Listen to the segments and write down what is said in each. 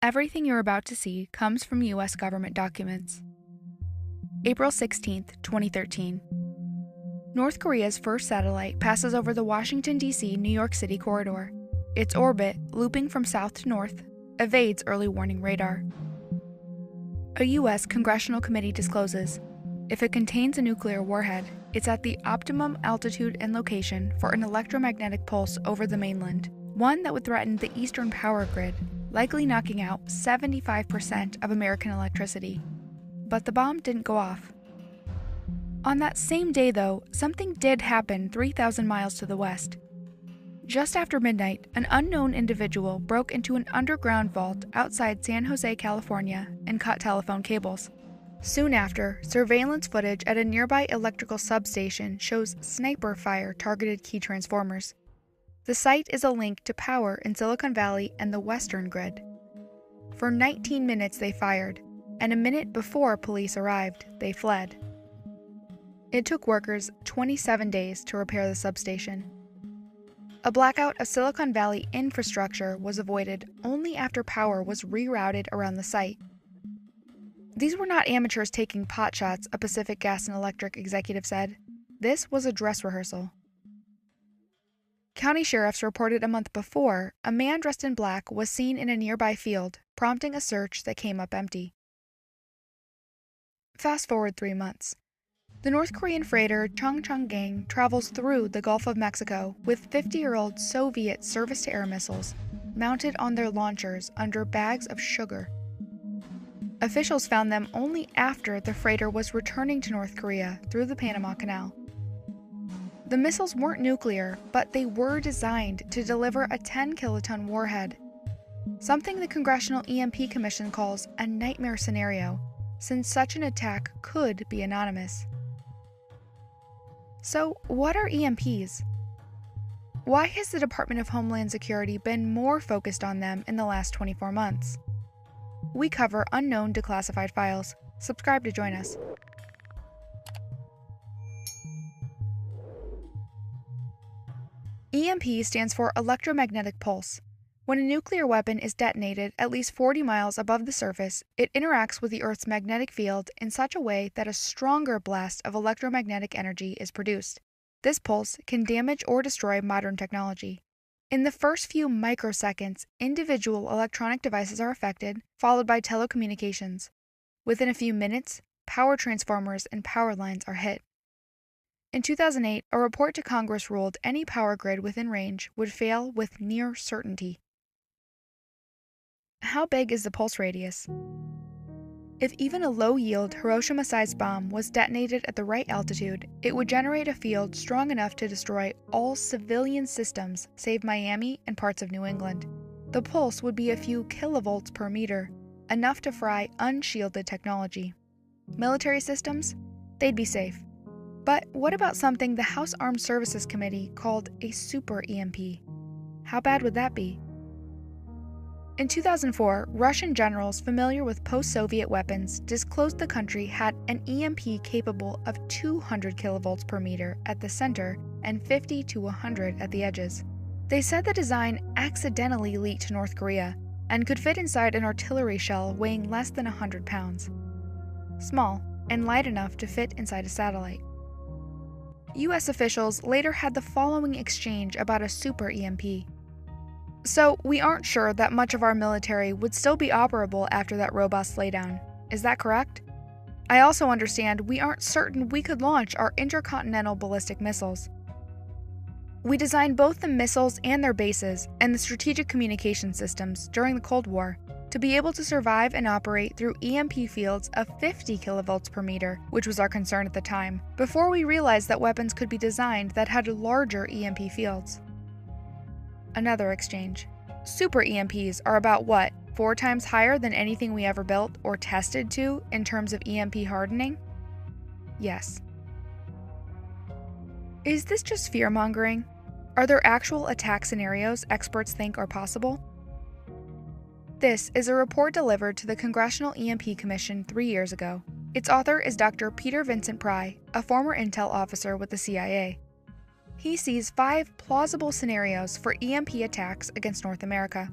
Everything you're about to see comes from U.S. government documents. April 16, 2013. North Korea's first satellite passes over the Washington, D.C. New York City corridor. Its orbit, looping from south to north, evades early warning radar. A U.S. congressional committee discloses, if it contains a nuclear warhead, it's at the optimum altitude and location for an electromagnetic pulse over the mainland, one that would threaten the eastern power grid, likely knocking out 75% of American electricity. But the bomb didn't go off. On that same day, though, something did happen 3,000 miles to the west. Just after midnight, an unknown individual broke into an underground vault outside San Jose, California, and cut telephone cables. Soon after, surveillance footage at a nearby electrical substation shows sniper fire targeted key transformers. The site is a link to power in Silicon Valley and the western grid. For 19 minutes they fired, and a minute before police arrived, they fled. It took workers 27 days to repair the substation. A blackout of Silicon Valley infrastructure was avoided only after power was rerouted around the site. These were not amateurs taking pot shots, a Pacific Gas and Electric executive said. This was a dress rehearsal. County sheriffs reported a month before a man dressed in black was seen in a nearby field, prompting a search that came up empty. Fast forward 3 months. The North Korean freighter Changchungang travels through the Gulf of Mexico with 50-year-old Soviet surface-to-air missiles mounted on their launchers under bags of sugar. Officials found them only after the freighter was returning to North Korea through the Panama Canal. The missiles weren't nuclear, but they were designed to deliver a 10-kiloton warhead, something the Congressional EMP Commission calls a nightmare scenario, since such an attack could be anonymous. So, what are EMPs? Why has the Department of Homeland Security been more focused on them in the last 24 months? We cover unknown declassified files. Subscribe to join us. EMP stands for electromagnetic pulse. When a nuclear weapon is detonated at least 40 miles above the surface, it interacts with the Earth's magnetic field in such a way that a stronger blast of electromagnetic energy is produced. This pulse can damage or destroy modern technology. In the first few microseconds, individual electronic devices are affected, followed by telecommunications. Within a few minutes, power transformers and power lines are hit. In 2008, a report to Congress ruled any power grid within range would fail with near certainty. How big is the pulse radius? If even a low-yield Hiroshima-sized bomb was detonated at the right altitude, it would generate a field strong enough to destroy all civilian systems save Miami and parts of New England. The pulse would be a few kilovolts per meter, enough to fry unshielded technology. Military systems? They'd be safe. But what about something the House Armed Services Committee called a super EMP? How bad would that be? In 2004, Russian generals familiar with post-Soviet weapons disclosed the country had an EMP capable of 200 kilovolts per meter at the center and 50 to 100 at the edges. They said the design accidentally leaked to North Korea and could fit inside an artillery shell weighing less than 100 pounds. Small and light enough to fit inside a satellite. U.S. officials later had the following exchange about a super EMP. So, we aren't sure that much of our military would still be operable after that robust laydown. Is that correct? I also understand we aren't certain we could launch our intercontinental ballistic missiles. We designed both the missiles and their bases and the strategic communication systems during the Cold War to be able to survive and operate through EMP fields of 50 kilovolts per meter, which was our concern at the time, before we realized that weapons could be designed that had larger EMP fields. Another exchange. Super EMPs are about what, 4 times higher than anything we ever built or tested to in terms of EMP hardening? Yes. Is this just fear-mongering? Are there actual attack scenarios experts think are possible? This is a report delivered to the Congressional EMP Commission 3 years ago. Its author is Dr. Peter Vincent Pry, a former intel officer with the CIA. He sees 5 plausible scenarios for EMP attacks against North America.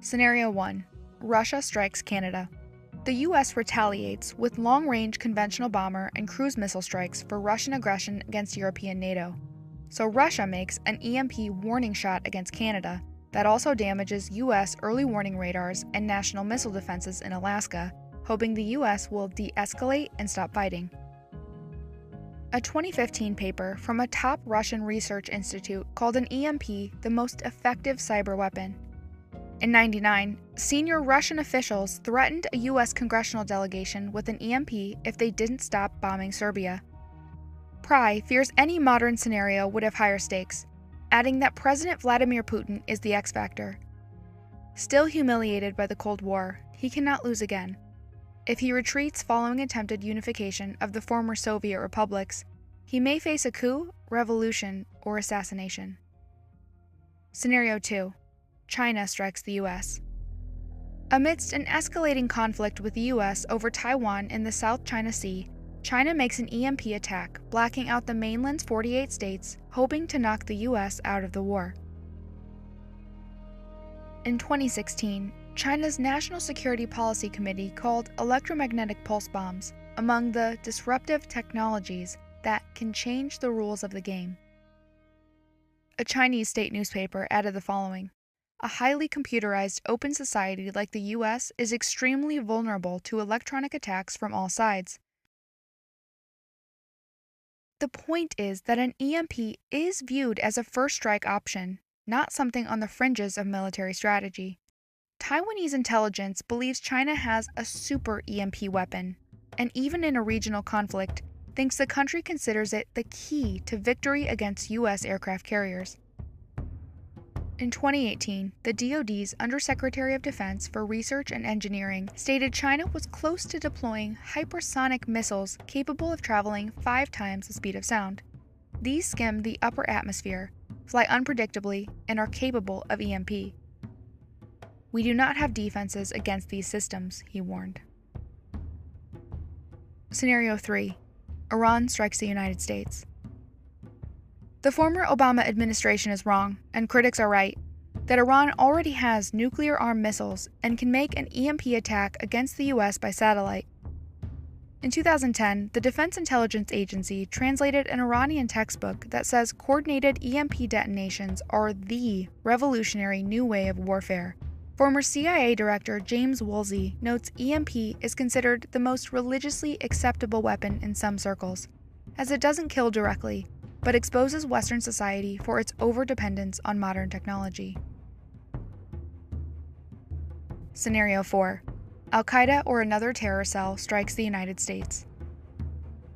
Scenario 1. Russia strikes Canada. The U.S. retaliates with long-range conventional bomber and cruise missile strikes for Russian aggression against European NATO. So Russia makes an EMP warning shot against Canada that also damages U.S. early warning radars and national missile defenses in Alaska, hoping the U.S. will de-escalate and stop fighting. A 2015 paper from a top Russian research institute called an EMP the most effective cyber weapon. In '99, senior Russian officials threatened a U.S. congressional delegation with an EMP if they didn't stop bombing Serbia. Pry fears any modern scenario would have higher stakes, adding that President Vladimir Putin is the X factor. Still humiliated by the Cold War, he cannot lose again. If he retreats following attempted unification of the former Soviet republics, he may face a coup, revolution, or assassination. Scenario 2. China strikes the U.S. Amidst an escalating conflict with the U.S. over Taiwan in the South China Sea, China makes an EMP attack, blacking out the mainland's 48 states, hoping to knock the U.S. out of the war. In 2016, China's National Security Policy Committee called electromagnetic pulse bombs among the disruptive technologies that can change the rules of the game. A Chinese state newspaper added the following: "A highly computerized open society like the U.S. is extremely vulnerable to electronic attacks from all sides." The point is that an EMP is viewed as a first strike option, not something on the fringes of military strategy. Taiwanese intelligence believes China has a super EMP weapon, and even in a regional conflict, thinks the country considers it the key to victory against U.S. aircraft carriers. In 2018, the DoD's Undersecretary of Defense for Research and Engineering stated China was close to deploying hypersonic missiles capable of traveling 5 times the speed of sound. These skim the upper atmosphere, fly unpredictably, and are capable of EMP. "We do not have defenses against these systems," he warned. Scenario 3. Iran strikes the United States. The former Obama administration is wrong, and critics are right, that Iran already has nuclear-armed missiles and can make an EMP attack against the U.S. by satellite. In 2010, the Defense Intelligence Agency translated an Iranian textbook that says coordinated EMP detonations are the revolutionary new way of warfare. Former CIA Director James Woolsey notes EMP is considered the most religiously acceptable weapon in some circles, as it doesn't kill directly, but exposes Western society for its overdependence on modern technology. Scenario 4. Al-Qaeda or another terror cell strikes the United States.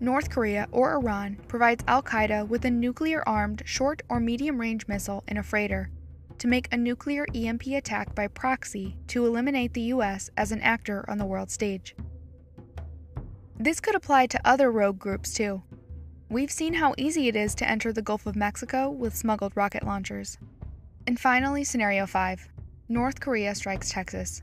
North Korea or Iran provides Al-Qaeda with a nuclear-armed short or medium-range missile in a freighter to make a nuclear EMP attack by proxy to eliminate the U.S. as an actor on the world stage. This could apply to other rogue groups too. We've seen how easy it is to enter the Gulf of Mexico with smuggled rocket launchers. And finally, Scenario 5. North Korea strikes Texas.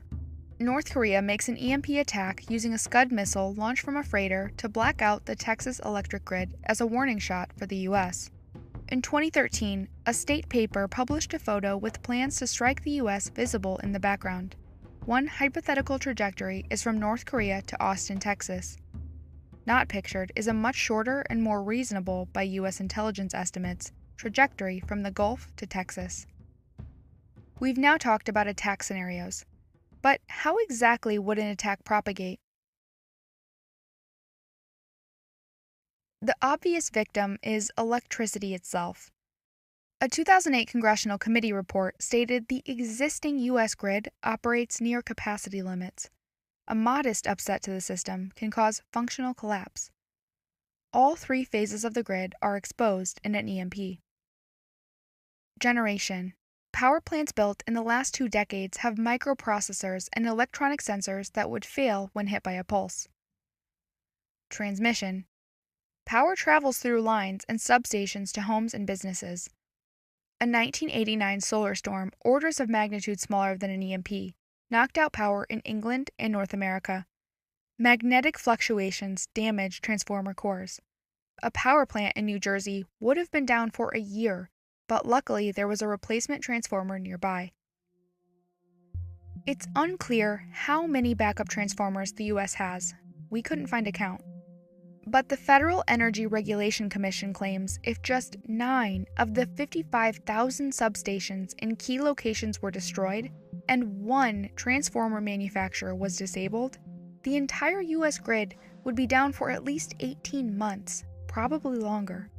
North Korea makes an EMP attack using a Scud missile launched from a freighter to black out the Texas electric grid as a warning shot for the U.S. In 2013, a state paper published a photo with plans to strike the U.S. visible in the background. One hypothetical trajectory is from North Korea to Austin, Texas. Not pictured is a much shorter and more reasonable, by U.S. intelligence estimates, trajectory from the Gulf to Texas. We've now talked about attack scenarios, but how exactly would an attack propagate? The obvious victim is electricity itself. A 2008 Congressional Committee report stated the existing U.S. grid operates near capacity limits. A modest upset to the system can cause functional collapse. All 3 phases of the grid are exposed in an EMP. Generation. Power plants built in the last 2 decades have microprocessors and electronic sensors that would fail when hit by a pulse. Transmission. Power travels through lines and substations to homes and businesses. A 1989 solar storm, orders of magnitude smaller than an EMP, knocked out power in England and North America. Magnetic fluctuations damaged transformer cores. A power plant in New Jersey would have been down for a year, but luckily there was a replacement transformer nearby. It's unclear how many backup transformers the US has. We couldn't find a count. But the Federal Energy Regulation Commission claims if just 9 of the 55,000 substations in key locations were destroyed and 1 transformer manufacturer was disabled, the entire US grid would be down for at least 18 months, probably longer.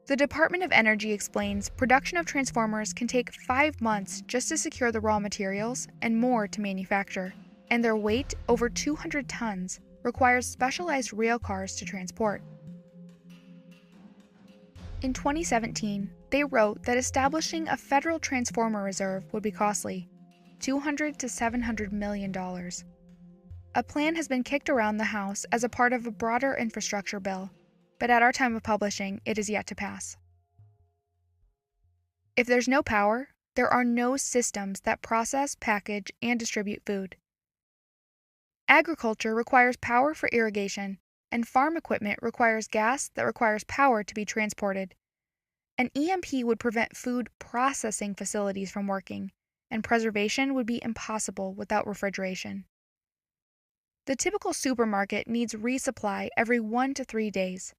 The Department of Energy explains production of transformers can take 5 months just to secure the raw materials and more to manufacture, and their weight, over 200 tons, requires specialized rail cars to transport. In 2017, they wrote that establishing a federal transformer reserve would be costly, $200 to $700 million. A plan has been kicked around the House as a part of a broader infrastructure bill, but at our time of publishing, it is yet to pass. If there's no power, there are no systems that process, package, and distribute food. Agriculture requires power for irrigation, and farm equipment requires gas that requires power to be transported. An EMP would prevent food processing facilities from working, and preservation would be impossible without refrigeration. The typical supermarket needs resupply every 1 to 3 days.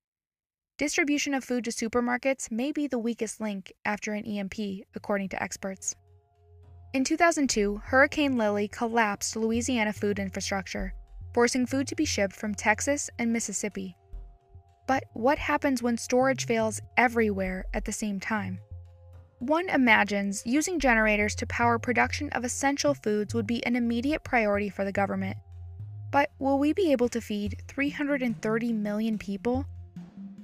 Distribution of food to supermarkets may be the weakest link after an EMP, according to experts. In 2002, Hurricane Lily collapsed Louisiana food infrastructure, forcing food to be shipped from Texas and Mississippi. But what happens when storage fails everywhere at the same time? One imagines using generators to power production of essential foods would be an immediate priority for the government. But will we be able to feed 330 million people?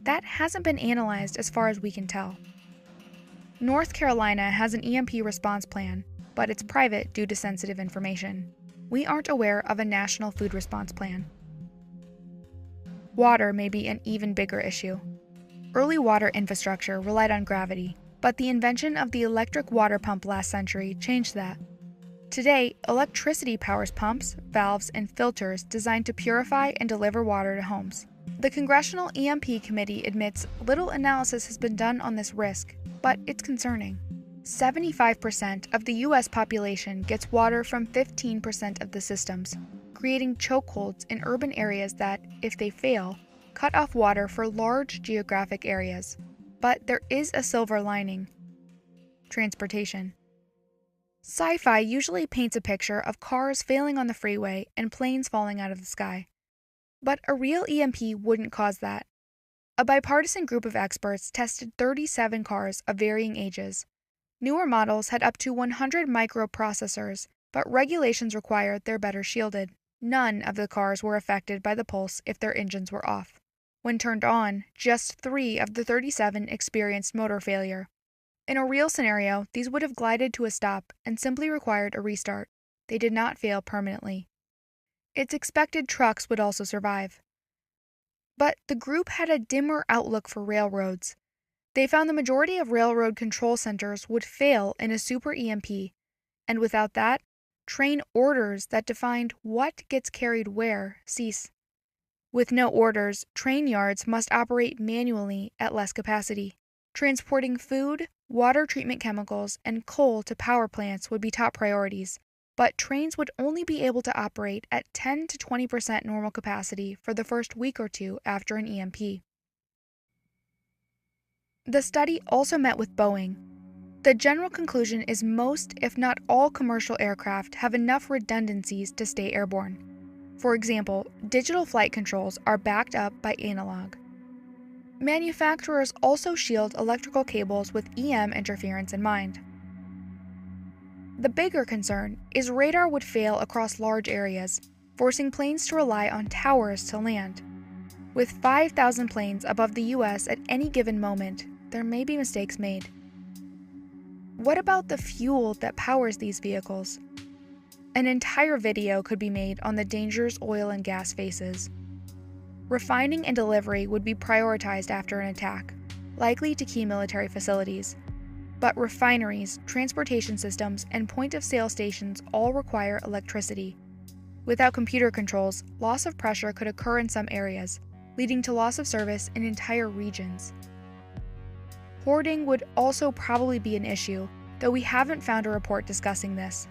That hasn't been analyzed as far as we can tell. North Carolina has an EMP response plan, but it's private due to sensitive information. We aren't aware of a national food response plan. Water may be an even bigger issue. Early water infrastructure relied on gravity, but the invention of the electric water pump last century changed that. Today, electricity powers pumps, valves, and filters designed to purify and deliver water to homes. The Congressional EMP Committee admits little analysis has been done on this risk, but it's concerning. 75% of the U.S. population gets water from 15% of the systems, creating chokeholds in urban areas that, if they fail, cut off water for large geographic areas. But there is a silver lining: transportation. Sci-fi usually paints a picture of cars failing on the freeway and planes falling out of the sky. But a real EMP wouldn't cause that. A bipartisan group of experts tested 37 cars of varying ages. Newer models had up to 100 microprocessors, but regulations required they're better shielded. None of the cars were affected by the pulse if their engines were off. When turned on, just 3 of the 37 experienced motor failure. In a real scenario, these would have glided to a stop and simply required a restart. They did not fail permanently. It's expected trucks would also survive. But the group had a dimmer outlook for railroads. They found the majority of railroad control centers would fail in a super EMP, and without that, train orders that defined what gets carried where cease. With no orders, train yards must operate manually at less capacity. Transporting food, water treatment chemicals, and coal to power plants would be top priorities, but trains would only be able to operate at 10 to 20% normal capacity for the first week or two after an EMP. The study also met with Boeing. The general conclusion is most, if not all, commercial aircraft have enough redundancies to stay airborne. For example, digital flight controls are backed up by analog. Manufacturers also shield electrical cables with EM interference in mind. The bigger concern is radar would fail across large areas, forcing planes to rely on towers to land. With 5,000 planes above the U.S. at any given moment, there may be mistakes made. What about the fuel that powers these vehicles? An entire video could be made on the dangers oil and gas faces. Refining and delivery would be prioritized after an attack, likely to key military facilities. But refineries, transportation systems, and point-of-sale stations all require electricity. Without computer controls, loss of pressure could occur in some areas, leading to loss of service in entire regions. Hoarding would also probably be an issue, though we haven't found a report discussing this.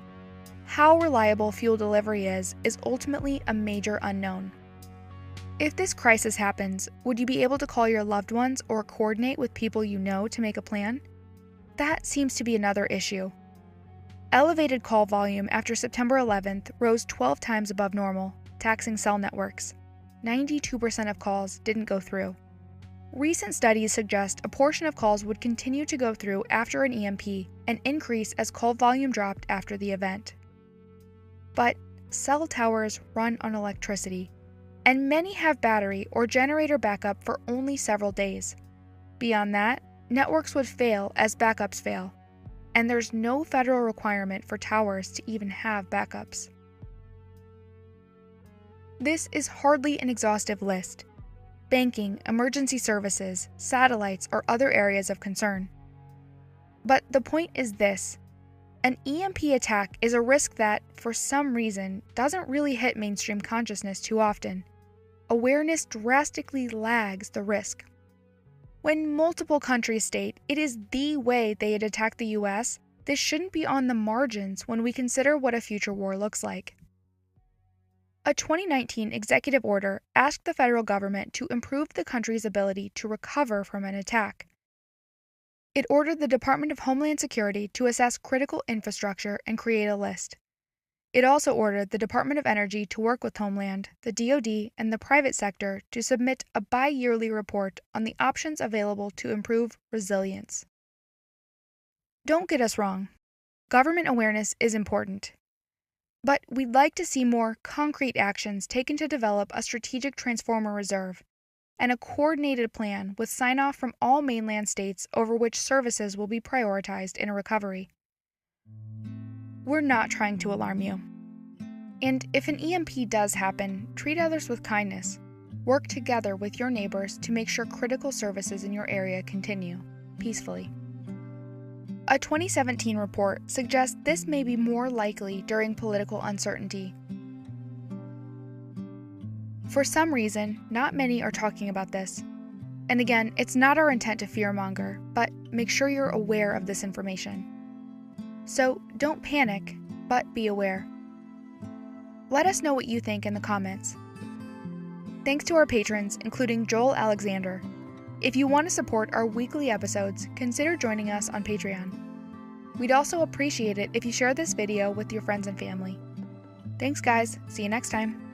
How reliable fuel delivery is ultimately a major unknown. If this crisis happens, would you be able to call your loved ones or coordinate with people you know to make a plan? That seems to be another issue. Elevated call volume after September 11th rose 12 times above normal, taxing cell networks. 92% of calls didn't go through. Recent studies suggest a portion of calls would continue to go through after an EMP and increase as call volume dropped after the event. But cell towers run on electricity, and many have battery or generator backup for only several days. Beyond that, networks would fail as backups fail, and there's no federal requirement for towers to even have backups. This is hardly an exhaustive list. Banking, emergency services, satellites are other areas of concern. But the point is this: an EMP attack is a risk that, for some reason, doesn't really hit mainstream consciousness too often. Awareness drastically lags the risk. When multiple countries state it is the way they'd attack the US, this shouldn't be on the margins when we consider what a future war looks like. A 2019 executive order asked the federal government to improve the country's ability to recover from an attack. It ordered the Department of Homeland Security to assess critical infrastructure and create a list. It also ordered the Department of Energy to work with Homeland, the DoD, and the private sector to submit a bi-yearly report on the options available to improve resilience. Don't get us wrong, government awareness is important. But we'd like to see more concrete actions taken to develop a strategic transformer reserve and a coordinated plan with sign-off from all mainland states over which services will be prioritized in a recovery. We're not trying to alarm you. And if an EMP does happen, treat others with kindness. Work together with your neighbors to make sure critical services in your area continue peacefully. A 2017 report suggests this may be more likely during political uncertainty. For some reason, not many are talking about this. And again, it's not our intent to fearmonger, but make sure you're aware of this information. So don't panic, but be aware. Let us know what you think in the comments. Thanks to our patrons, including Joel Alexander. If you want to support our weekly episodes, consider joining us on Patreon. We'd also appreciate it if you share this video with your friends and family. Thanks guys, see you next time.